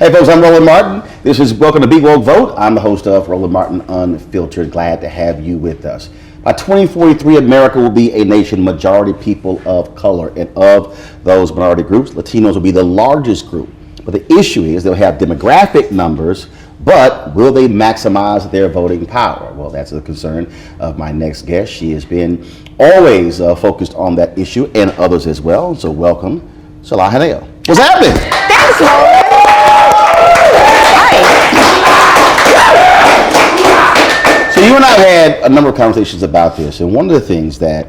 Hey folks, I'm Roland Martin. This is Welcome to Be Woke Vote. I'm the host of Roland Martin Unfiltered. Glad to have you with us. By 2043, America will be a nation majority people of color, and of those minority groups, Latinos will be the largest group. But the issue is they'll have demographic numbers, but will they maximize their voting power? Well, that's a concern of my next guest. She has been always focused on that issue and others as well. So welcome, Salah Haneo. What's happening? Thanks, Roland. So you and I had a number of conversations about this, and one of the things that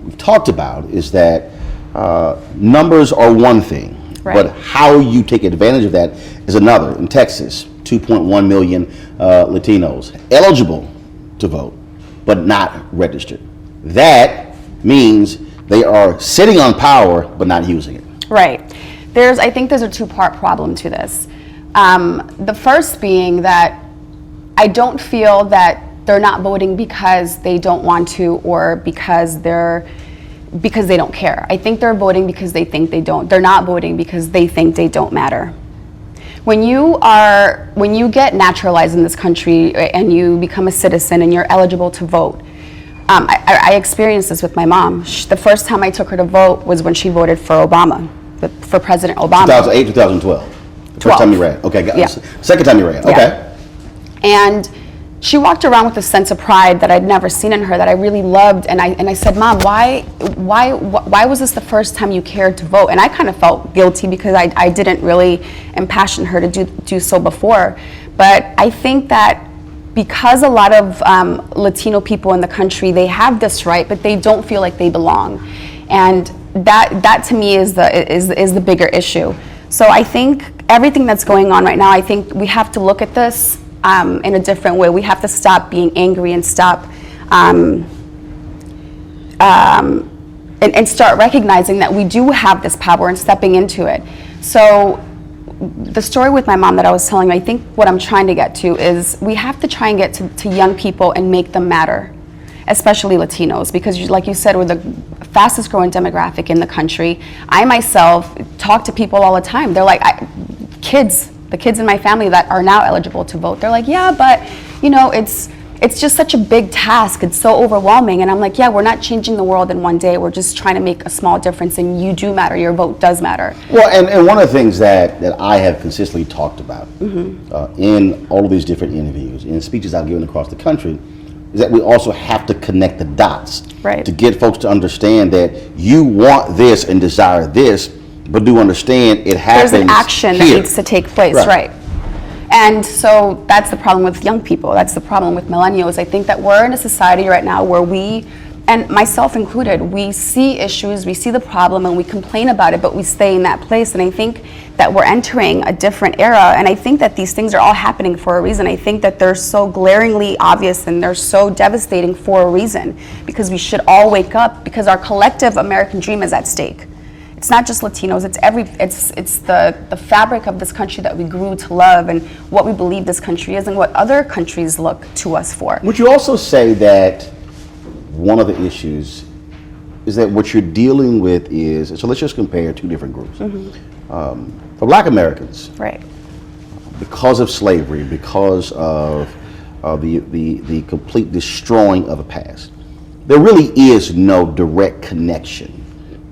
we've talked about is that numbers are one thing, Right. But how you take advantage of that is another. In Texas, 2.1 million Latinos eligible to vote, but not registered. That means they are sitting on power, but not using it. Right. I think there's a two-part problem to this. The first being that I don't feel that they're not voting because they don't want to or because they don't care. I think they're voting because they think they're not voting because they think they don't matter. When you get naturalized in this country and you become a citizen and you're eligible to vote, I experienced this with my mom. The first time I took her to vote was when she voted for Obama, for President Obama. 2008, 2012. The first time you ran. Okay, got it. Second time you ran. Okay. Yeah. And she walked around with a sense of pride that I'd never seen in her, that I really loved. And I said, Mom, why was this the first time you cared to vote? And I kind of felt guilty because I didn't really impassion her to do so before. But I think that because a lot of Latino people in the country, they have this right, but they don't feel like they belong. And that to me is the bigger issue. So I think everything that's going on right now, I think we have to look at this in a different way. We have to stop being angry and stop and start recognizing that we do have this power and stepping into it. So the story with my mom that I was telling you, I think what I'm trying to get to is we have to try and get to young people and make them matter, especially Latinos, because like you said, we're the fastest growing demographic in the country. I myself talk to people all the time. They're like, the kids in my family that are now eligible to vote, they're like, yeah, but it's just such a big task. It's so overwhelming. And I'm like, yeah, we're not changing the world in one day. We're just trying to make a small difference, and you do matter. Your vote does matter. Well, and one of the things that I have consistently talked about in all of these different interviews, in speeches I've given across the country, is that we also have to connect the dots to get folks to understand that you want this and desire this, but do understand it happens. There's an action here. that needs to take place, right? And so that's the problem with young people. That's the problem with millennials. I think that we're in a society right now where we, and myself included, we see issues, we see the problem, and we complain about it, but we stay in that place. And I think that we're entering a different era, and I think that these things are all happening for a reason. I think that they're so glaringly obvious and they're so devastating for a reason, because we should all wake up, because our collective American dream is at stake. It's not just Latinos, it's the fabric of this country that we grew to love, and what we believe this country is and what other countries look to us for. Would you also say that one of the issues is that what you're dealing with is, so let's just compare two different groups. For Black Americans, because of slavery, because of the complete destroying of the past, there really is no direct connection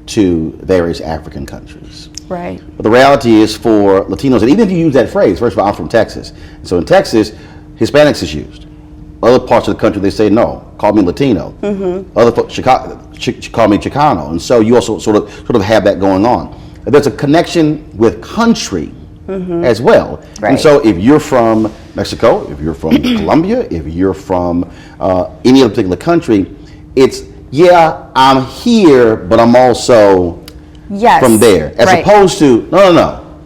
to various African countries. Right. But the reality is for Latinos, and even if you use that phrase, first of all, I'm from Texas. So in Texas, Hispanics is used. Other parts of the country, they say, no, call me Latino. Other folks call me Chicano. And so you also sort of have that going on. There's a connection with country as well. Right. And so if you're from Mexico, if you're from Colombia, if you're from any other particular country, it's, yeah, I'm here, but I'm also from there. As opposed to, no,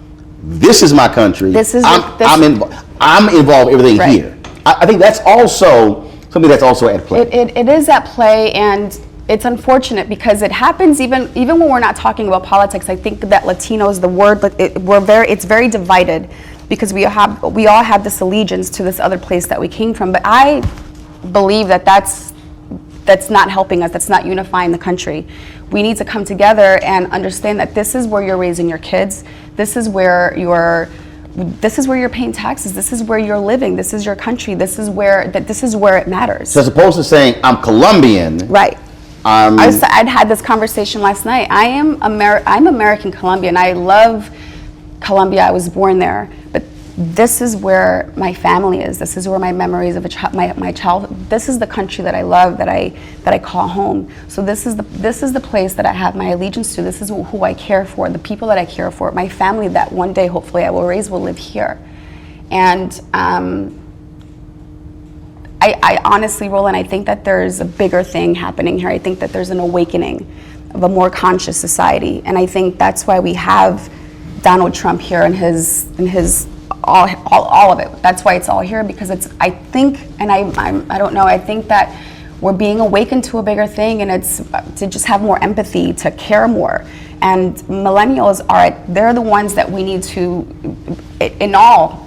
this is my country. I'm involved in everything here. I think that's also something that's also at play. It is at play, and it's unfortunate because it happens even when we're not talking about politics. I think that Latinos, the word, it's very divided, because we all have this allegiance to this other place that we came from. But I believe that that's not helping us. That's not unifying the country. We need to come together and understand that this is where you're raising your kids. This is where you're paying taxes. This is where you're living. This is your country. This is where it matters. So as opposed to saying I'm Colombian, right? I'd had this conversation last night. I'm American Colombian. I love Colombia. I was born there, but this is where my family is. This is where my memories of my childhood. This is the country that I love, that I call home. So this is the place that I have my allegiance to. This is who I care for, the people that I care for, my family that one day hopefully I will raise will live here. And I honestly, Roland, I think that there's a bigger thing happening here. I think that there's an awakening of a more conscious society, and I think that's why we have Donald Trump here and his all of it. That's why it's all here, because it's, I think, and I don't know, I think that we're being awakened to a bigger thing, and it's to just have more empathy, to care more. And millennials they're the ones that we need to, in all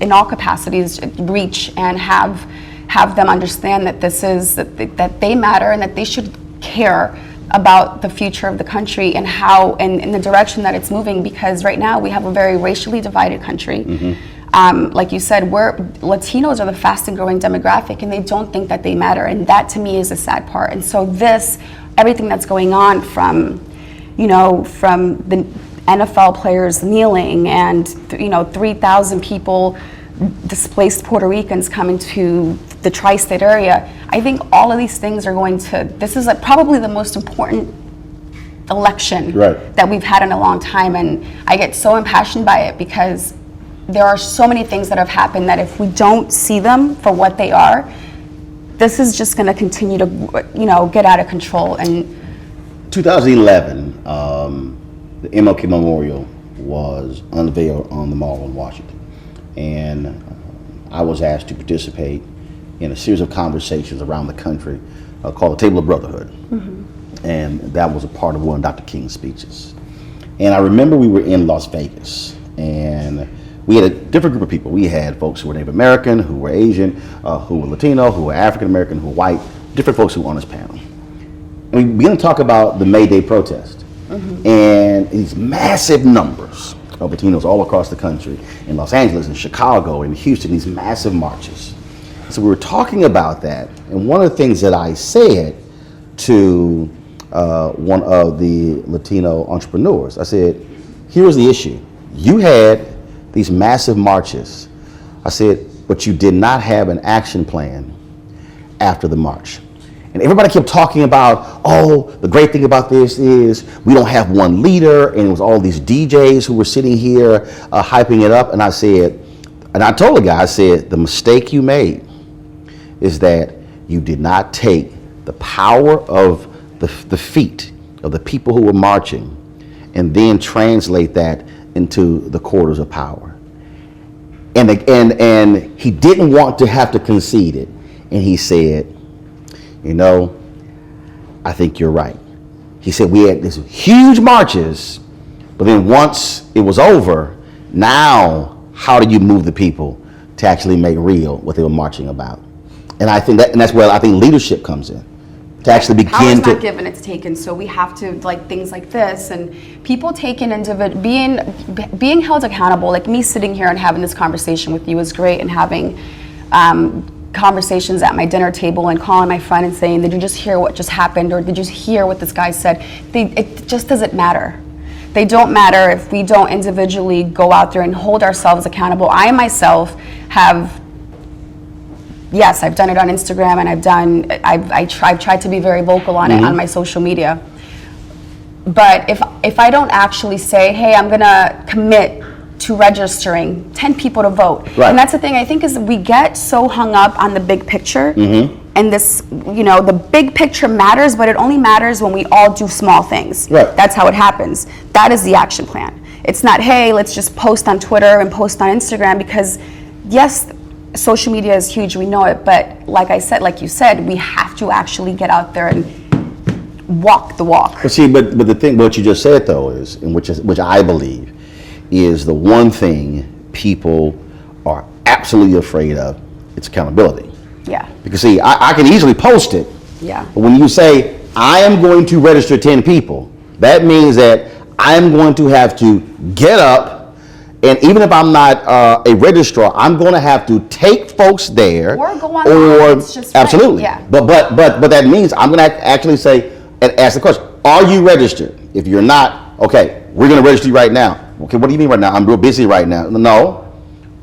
capacities, reach and have them understand that that they matter and that they should care about the future of the country and how and in the direction that it's moving, because right now we have a very racially divided country. Like you said, Latinos are the fastest growing demographic, and they don't think that they matter, and that to me is the sad part. And so everything that's going on from the NFL players kneeling and 3,000 people, displaced Puerto Ricans coming to the tri-state area, I think all of these things are this is probably the most important election that we've had in a long time, and I get so impassioned by it because there are so many things that have happened that if we don't see them for what they are, this is just going to continue to get out of control. And 2011, the MLK Memorial was unveiled on the Mall in Washington, and I was asked to participate in a series of conversations around the country called the Table of Brotherhood. And that was a part of one of Dr. King's speeches. And I remember we were in Las Vegas, and we had a different group of people. We had folks who were Native American, who were Asian, who were Latino, who were African American, who were white, different folks who were on this panel. And we began to talk about the May Day protest and these massive numbers of Latinos all across the country, in Los Angeles, in Chicago, in Houston, these massive marches. So we were talking about that, and one of the things that I said to one of the Latino entrepreneurs, I said, here's the issue. You had these massive marches. I said, but you did not have an action plan after the march. And everybody kept talking about, oh, the great thing about this is we don't have one leader, and it was all these DJs who were sitting here hyping it up. And I said, and I told the guy, I said, the mistake you made is that you did not take the power of the feet of the people who were marching and then translate that into the quarters of power. And he didn't want to have to concede it. And he said, I think you're right. He said, we had these huge marches, but then once it was over, now how do you move the people to actually make real what they were marching about? And I think that's where I think leadership comes in, to actually begin power is not given, it's taken. So we have to, like, things like this, and people taken being held accountable. Like me sitting here and having this conversation with you is great, and having conversations at my dinner table and calling my friend and saying, did you just hear what just happened, or did you hear what this guy said? It just doesn't matter. They don't matter if we don't individually go out there and hold ourselves accountable. I myself have, yes, I've done it on Instagram, and I've tried to be very vocal on it on my social media. But if I don't actually say, hey, I'm gonna commit to registering 10 people to vote. And that's the thing, I think, is we get so hung up on the big picture, and this, the big picture matters, but it only matters when we all do small things. That's how it happens. That is the action plan. It's not, hey, let's just post on Twitter and post on Instagram, because yes, social media is huge, we know it, but like you said, we have to actually get out there and walk the walk. But see, but the thing, what you just said though is, and which I believe is the one thing people are absolutely afraid of, it's accountability. Yeah. Because see, I can easily post it. Yeah. But when you say, I am going to register 10 people, that means that I'm going to have to get up, and even if I'm not a registrar, I'm going to have to take folks there. Or go online. It's just absolutely. Right. Yeah. But that means I'm going to actually say and ask the question, are you registered? If you're not, okay, we're going to register you right now. Okay, what do you mean right now? I'm real busy right now. No,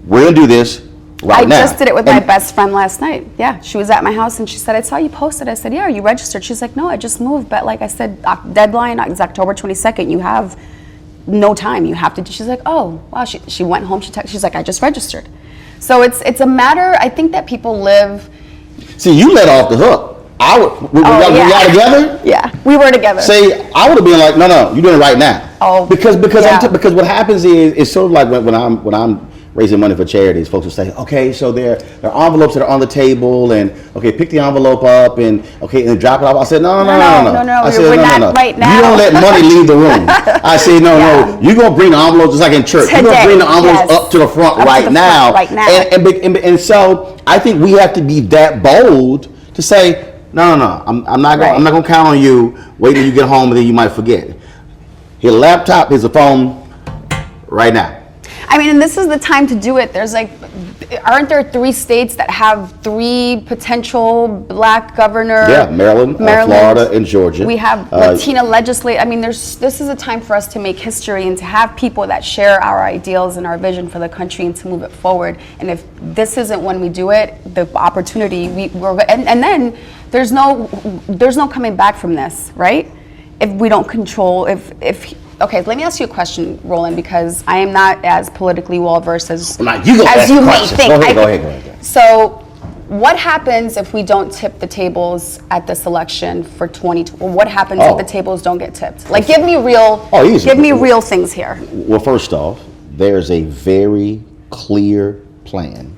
we're going to do this right now. I just did it with my best friend last night. Yeah, she was at my house and she said, I saw you posted. I said, yeah, are you registered? She's like, no, I just moved. But like I said, deadline is October 22nd. You have no time. You have to. She's like, oh, wow. She went home. She's like, I just registered. So it's a matter, I think, that people live. See, you let off the hook. I would. Were y'all together? Yeah, we were together. Say, I would have been like, no, you're doing it right now. Oh, because yeah. because what happens is it's sort of like when I'm raising money for charities, folks will say, okay, so there are envelopes that are on the table, and okay, pick the envelope up, and okay, and drop it off. I said, no. I said, no. Right now. You don't let money leave the room. I said, no. You're gonna bring the envelopes just like in church. You're gonna bring the envelopes up to the front right now. And so I think we have to be that bold to say, no. I'm not gonna count on you. Wait till you get home, and then you might forget. Here's a laptop. Here's a phone. Right now. I mean, and this is the time to do it. There's aren't there 3 states that have 3 potential black governor? Yeah, Maryland, Florida, and Georgia. We have Latino legislature. I mean, this is a time for us to make history and to have people that share our ideals and our vision for the country and to move it forward. And if this isn't when we do it, the opportunity, and then there's no coming back from this, right? If we don't control, okay, let me ask you a question, Roland, because I am not as politically well versed as you may think. Go ahead. So, what happens if we don't tip the tables at this election for 2020? What happens if the tables don't get tipped? Like, give me real things here. Well, first off, there's a very clear plan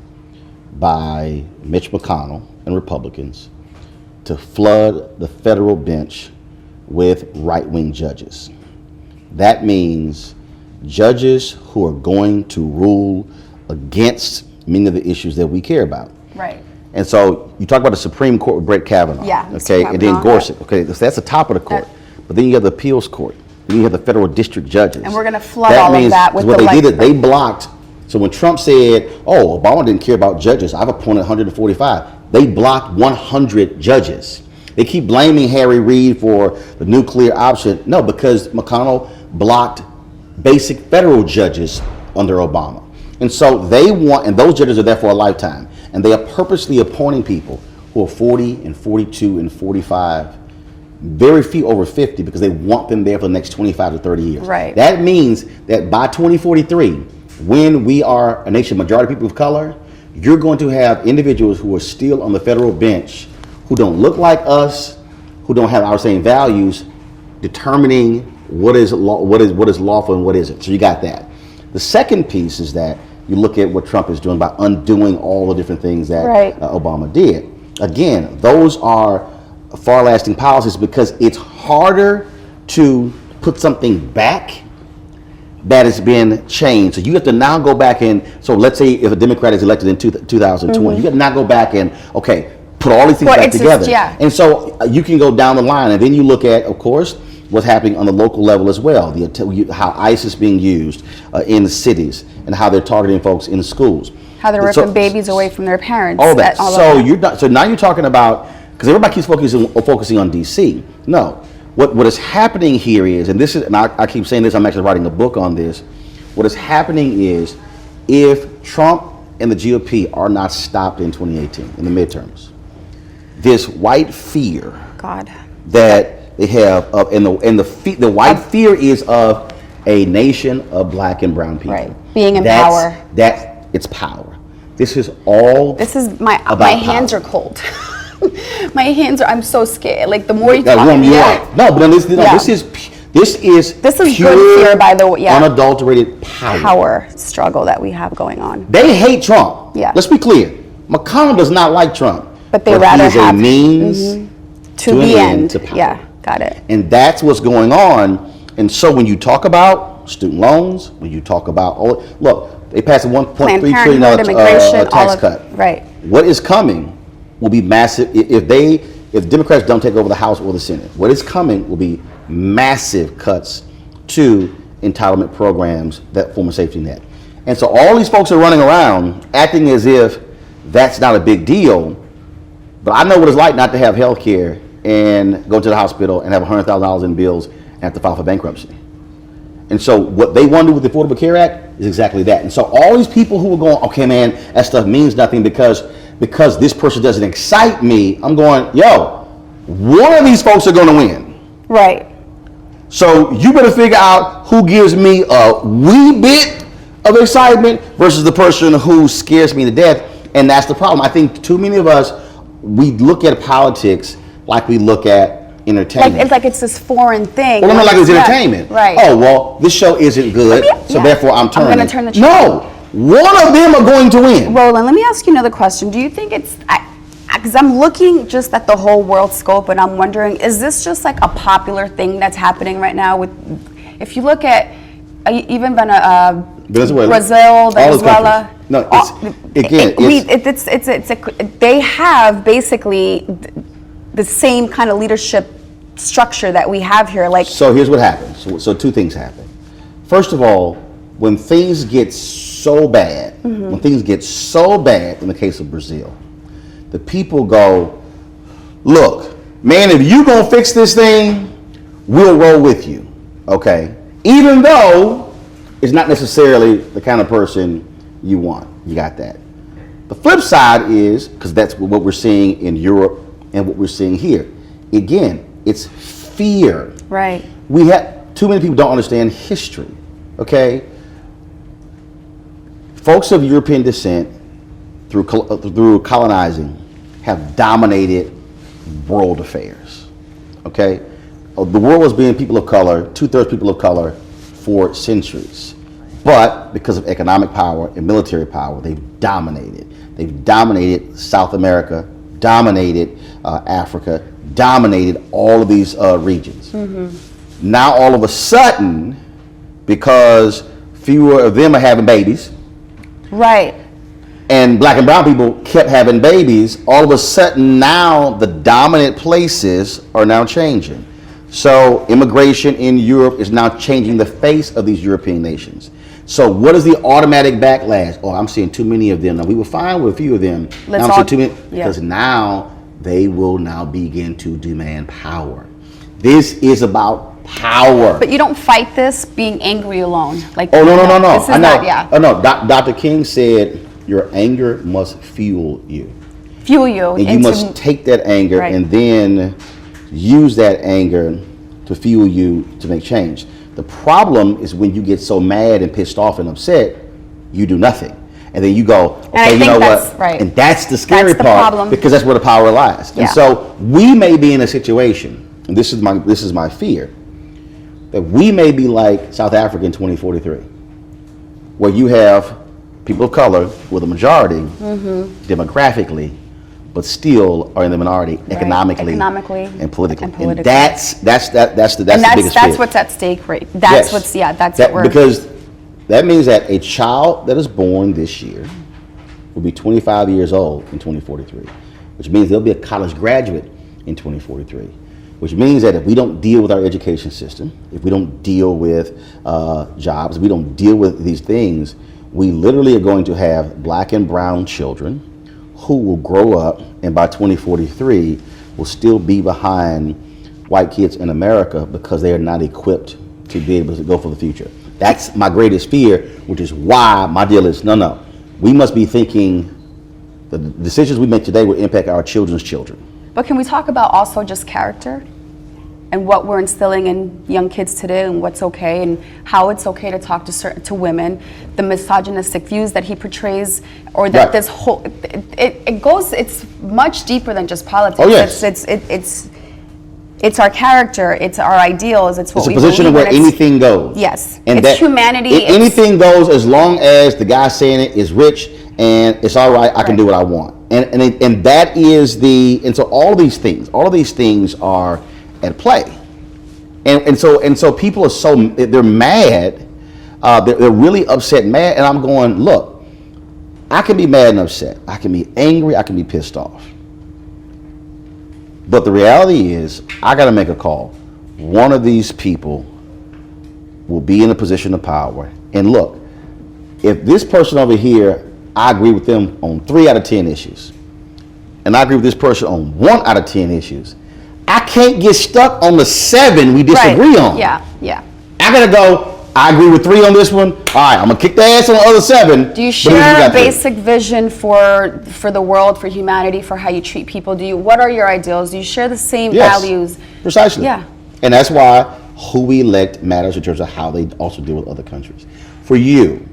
by Mitch McConnell and Republicans to flood the federal bench with right-wing judges. That means judges who are going to rule against many of the issues that we care about. Right. And so you talk about the Supreme Court with Brett Kavanaugh. Yeah. Okay. And then Gorsuch. Okay. So that's the top of the court. But then you have the appeals court. Then you have the federal district judges. And we're going to flood all of that with what they did. They blocked. So when Trump said, "Oh, Obama didn't care about judges. I've appointed 145," they blocked 100 judges. They keep blaming Harry Reid for the nuclear option. No, because McConnell blocked basic federal judges under Obama. And so they want, and those judges are there for a lifetime. And they are purposely appointing people who are 40 and 42 and 45, very few over 50, because they want them there for the next 25 to 30 years. Right. That means that by 2043, when we are a nation majority people of color, you're going to have individuals who are still on the federal bench who don't look like us, who don't have our same values, determining what is lawful and what isn't. So you got that. The second piece is that you look at what Trump is doing by undoing all the different things that Obama did. Again, those are far-lasting policies because it's harder to put something back that has been changed. So you have to now go back and, so let's say if a Democrat is elected in 2020, you have to now go back and, okay, put all these things back together. And so you can go down the line and then you look at, of course, what's happening on the local level as well, how ICE is being used in the cities and how they're targeting folks in the schools. How they're ripping babies away from their parents. All that. So now you're talking about, because everybody keeps focusing on DC. No, what is happening here is, and I keep saying this, I'm actually writing a book on this. What is happening is, if Trump and the GOP are not stopped in 2018, in the midterms, this white fear that they have the white fear is of a nation of black and brown people. Right. Being in power. That's its power. This is all. This is my hands are cold. My hands are. I'm so scared. Like the more you talk, No, but this is pure, good fear, by the way. Yeah. Unadulterated power struggle that we have going on. They hate Trump. Yeah. Let's be clear. McConnell does not like Trump. But they rather have a means to the end. To power. Yeah, got it. And that's what's going on. And so when you talk about student loans, when you talk about look, they passed a $1.3 trillion tax cut. Right. What is coming will be massive if Democrats don't take over the House or the Senate. What is coming will be massive cuts to entitlement programs that form a safety net. And so all these folks are running around acting as if that's not a big deal. But I know what it's like not to have health care and go to the hospital and have $100,000 in bills and have to file for bankruptcy. And so what they want to do with the Affordable Care Act is exactly that. And so all these people who are going, okay, man, that stuff means nothing because this person doesn't excite me, I'm going, yo, one of these folks are going to win. Right. So you better figure out who gives me a wee bit of excitement versus the person who scares me to death. And that's the problem. I think too many of us, we look at politics like we look at entertainment. Like it's this foreign thing. Well, I'm not like it's entertainment. Right. Oh, well, this show isn't good, so therefore I'm turning. I'm going to turn the channel. No, one of them are going to win. Roland, let me ask you another question. Do you think it's, because I'm looking just at the whole world scope and I'm wondering, is this just like a popular thing that's happening right now with, if you look at even Venezuela, Brazil, Venezuela. No, they have basically the same kind of leadership structure that we have here. Like, so here's what happens. So two things happen. First of all, when things get so bad, in the case of Brazil, the people go, look, man, if you gonna fix this thing, we'll roll with you, okay? Even though it's not necessarily the kind of person you want. You got that. The flip side is, because that's what we're seeing in Europe and what we're seeing here. Again, it's fear. right. We have, too many people don't understand history, okay? Folks of European descent, through colonizing, have dominated world affairs, okay? The world was being people of color, 2/3 people of color, for centuries. But because of economic power and military power, they've dominated. They've dominated South America, dominated Africa, dominated all of these regions. Now all of a sudden, because fewer of them are having babies, Right. and black and brown people kept having babies, all of a sudden now the dominant places are now changing. So immigration in Europe is now changing the face of these European nations. So what is the automatic backlash? Oh, I'm seeing too many of them. Now we were fine with a few of them. Now I'm seeing too many, because now they will now begin to demand power. This is about power. But you don't fight this being angry alone. Like, oh no. This is I know. Not, yeah. Oh no. Dr. King said your anger must fuel you. Fuel you. And you must take that anger and then use that anger to fuel you to make change. The problem is when you get so mad and pissed off and upset, you do nothing. And then you go, okay, you know what? Right. And that's the scary part, problem. because that's where the power lies. Yeah. And so we may be in a situation, and this is my fear, that we may be like South Africa in 2043, where you have people of color with a majority demographically, but still are in the minority economically and politically. And that's the biggest fear. That's what's at stake, right? That's what we're... Because that means that a child that is born this year will be 25 years old in 2043, which means they'll be a college graduate in 2043, which means that if we don't deal with our education system, if we don't deal with jobs, if we don't deal with these things, we literally are going to have black and brown children who will grow up and by 2043 will still be behind white kids in America because they are not equipped to be able to go for the future. That's my greatest fear, which is why my deal is, no. We must be thinking the decisions we make today will impact our children's children. But can we talk about also just character and what we're instilling in young kids today and what's okay and how it's okay to talk to women, the misogynistic views that he portrays, or that this whole, it's much deeper than just politics. Oh, yes. It's our character, it's our ideals, it's what we believe in. It's a position where anything goes. Yes, and it's humanity. Anything goes as long as the guy saying it is rich and it's all right, I can do what I want. And that is and so all these things are at play. And so people are they're mad, they're really upset and mad, and I'm going, look, I can be mad and upset, I can be angry, I can be pissed off. But the reality is, I got to make a call. One of these people will be in a position of power. And look, if this person over here, I agree with them on 3 out of 10 issues, and I agree with this person on 1 out of 10 issues, I can't get stuck on the 7 we disagree on. Yeah. I got to go, I agree with 3 on this one. All right, I'm going to kick the ass on the other 7. Do you share a basic vision for the world, for humanity, for how you treat people? What are your ideals? Do you share the same values? Precisely. Yeah. And that's why who we elect matters in terms of how they also deal with other countries. For you,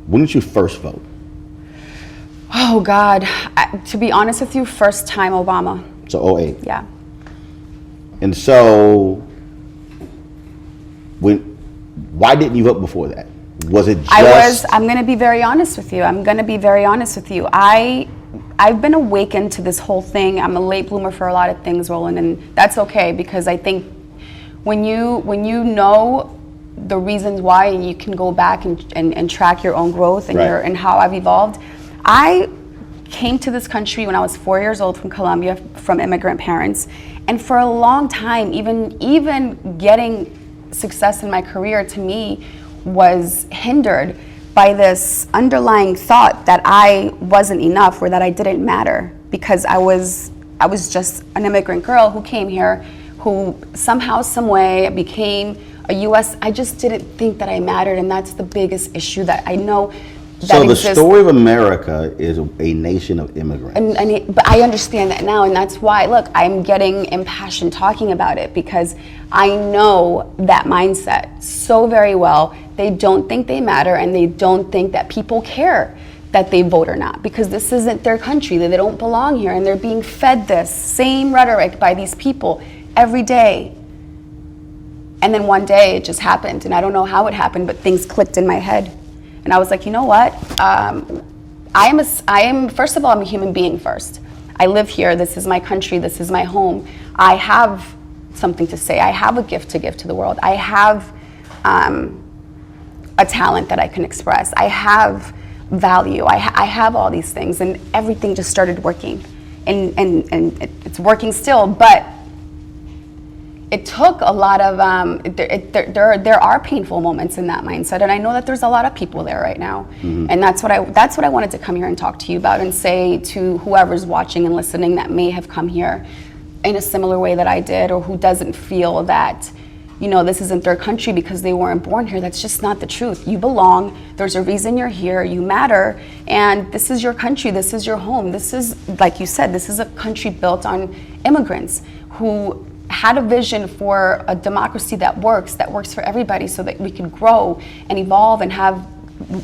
when did you first vote? Oh, God. To be honest with you, first time Obama. So 08. Yeah. And so, why didn't you vote before that? Was it just... I'm going to be very honest with you. I've been awakened to this whole thing. I'm a late bloomer for a lot of things, Roland, and that's okay, because I think when you know the reasons why, and you can go back and track your own growth and right. and how I've evolved. I came to this country when I was 4 years old from Colombia, from immigrant parents, and for a long time, even getting success in my career, to me, was hindered by this underlying thought that I wasn't enough, or that I didn't matter, because I was just an immigrant girl who came here, who somehow, some way became a U.S. I just didn't think that I mattered, and that's the biggest issue that I know. So the story of America is a nation of immigrants. But I understand that now, and that's why, look, I'm getting impassioned talking about it, because I know that mindset so very well. They don't think they matter, and they don't think that people care that they vote or not, because this isn't their country, that they don't belong here, and they're being fed this same rhetoric by these people every day. And then one day it just happened, and I don't know how it happened, but things clicked in my head. And I was like, you know what? First of all, I'm a human being first. I live here. This is my country. This is my home. I have something to say. I have a gift to give to the world. I have a talent that I can express. I have value. I have all these things, and everything just started working. And it's working still, but it took a lot of, there are painful moments in that mindset, and I know that there's a lot of people there right now. Mm-hmm. And that's what I wanted to come here and talk to you about, and say to whoever's watching and listening that may have come here in a similar way that I did, or who doesn't feel that, this isn't their country because they weren't born here. That's just not the truth. You belong. There's a reason you're here. You matter. And this is your country. This is your home. This is, like you said, this is a country built on immigrants who had a vision for a democracy that works for everybody, so that we can grow and evolve and have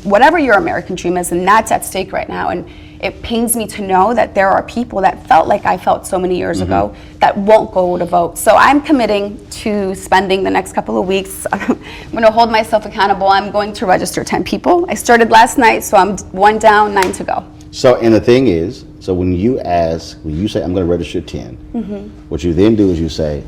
whatever your American dream is, and that's at stake right now. And it pains me to know that there are people that felt like I felt so many years mm-hmm. ago that won't go to vote. So I'm committing to spending the next couple of weeks. I'm going to hold myself accountable. I'm going to register 10 people. I started last night, so I'm 1 down, 9 to go. So, and the thing is, so when you say I'm going to register 10, mm-hmm. what you then do is you say,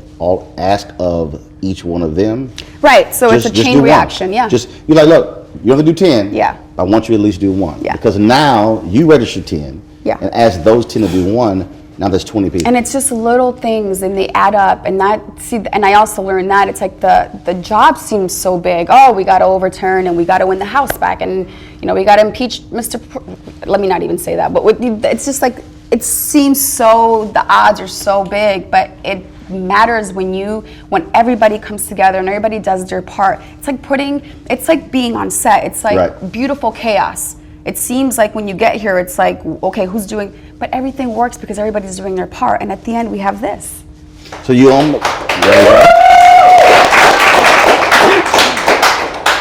ask of each one of them. Right, so it's a chain reaction, yeah. You're like, look, you have to do 10. Yeah. I want you to at least do 1. Yeah. Because now you register 10. Yeah. And ask those 10 to do 1. Now there's 20 people. And it's just little things, and they add up. And I also learned that it's like the job seems so big. Oh, we got to overturn, and we got to win the House back, and we got to impeach let me not even say that. But it's just like, it seems so, the odds are so big, but it matters when everybody comes together and everybody does their part. It's like being on set. It's like right. Beautiful chaos. It seems like when you get here, it's like, okay, who's doing, but everything works because everybody's doing their part. And at the end, we have this. So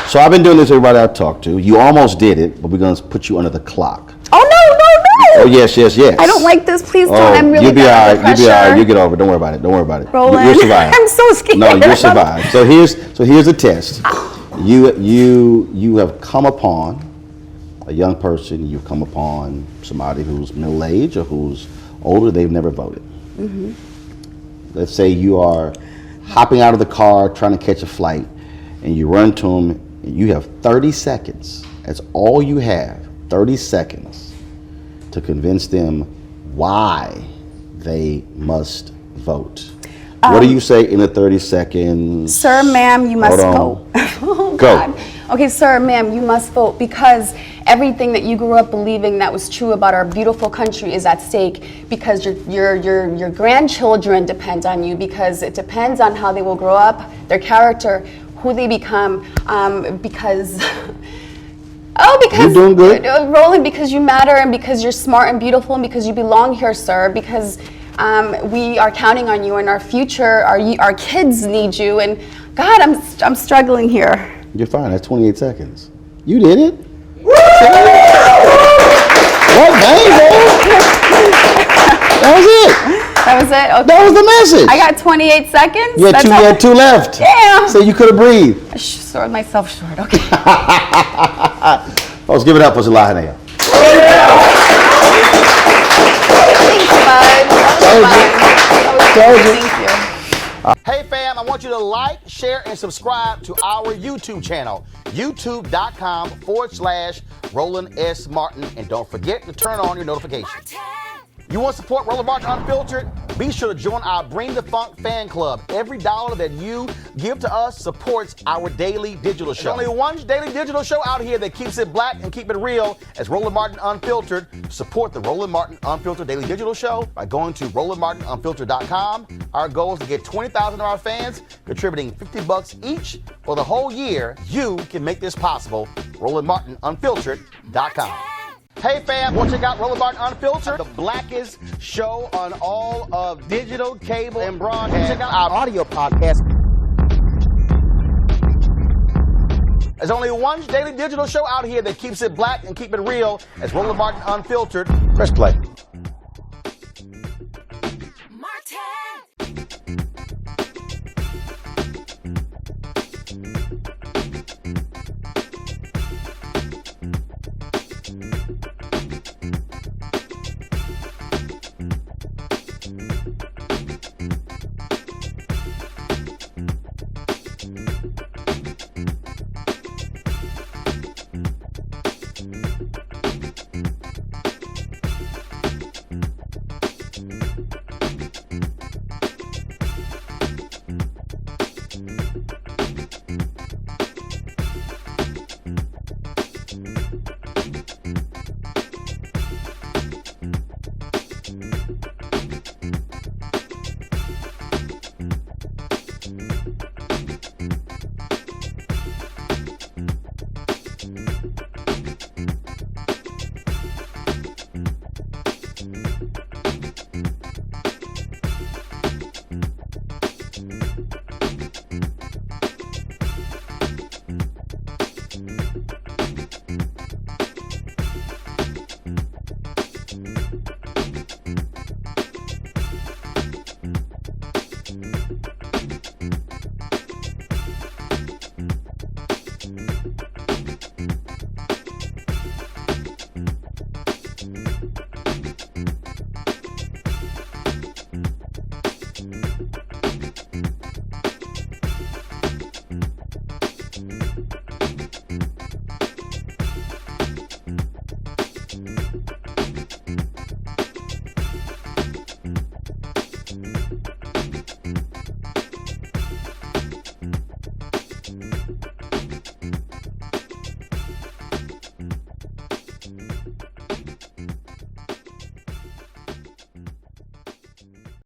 So I've been doing this, everybody I've talked to. You almost did it, but we're going to put you under the clock. Oh, no. Oh, yes. I don't like this. Please don't. Oh, I'm really you'll be all right. You'll be all right. You get over it. Don't worry about it. Roland, you'll survive. I'm so scared. No, you'll survive. So here's the test. You have come upon a young person. You've come upon somebody who's middle age or who's older. They've never voted. Mm-hmm. Let's say you are hopping out of the car trying to catch a flight, and you run to them. And you have 30 seconds. That's all you have. 30 seconds to convince them why they must vote. What do you say in the 30 seconds? Sir, ma'am, you must vote. Oh, Go. God. Okay, sir, ma'am, you must vote because everything that you grew up believing that was true about our beautiful country is at stake, because your grandchildren depend on you, because it depends on how they will grow up, their character, who they become, because... Oh, because you're doing good, Roland. Because you matter, and because you're smart and beautiful, and because you belong here, sir. Because we are counting on you, and our future, our kids need you. And God, I'm struggling here. You're fine. That's 28 seconds. You did it. What bang, that was it. That was it? Okay. That was the message. I got 28 seconds. You had two left. Damn. So you could have breathed. I sold myself short. Okay. Folks, give it up for Zalahania. Thanks, bud. Thank you. Hey fam, I want you to like, share, and subscribe to our YouTube channel, youtube.com/Roland S. Martin. And don't forget to turn on your notifications. You want to support Roland Martin Unfiltered? Be sure to join our Bring the Funk fan club. Every dollar that you give to us supports our daily digital show. There's only one daily digital show out here that keeps it black and keep it real as Roland Martin Unfiltered. Support the Roland Martin Unfiltered daily digital show by going to RolandMartinUnfiltered.com. Our goal is to get 20,000 of our fans contributing $50 each for the whole year. You can make this possible. RolandMartinUnfiltered.com. Hey fam, want to check out Roland Martin Unfiltered, the blackest show on all of digital, cable, and broadcast. Check out our audio podcast. There's only one daily digital show out here that keeps it black and keep it real as Roland Martin Unfiltered. Press play.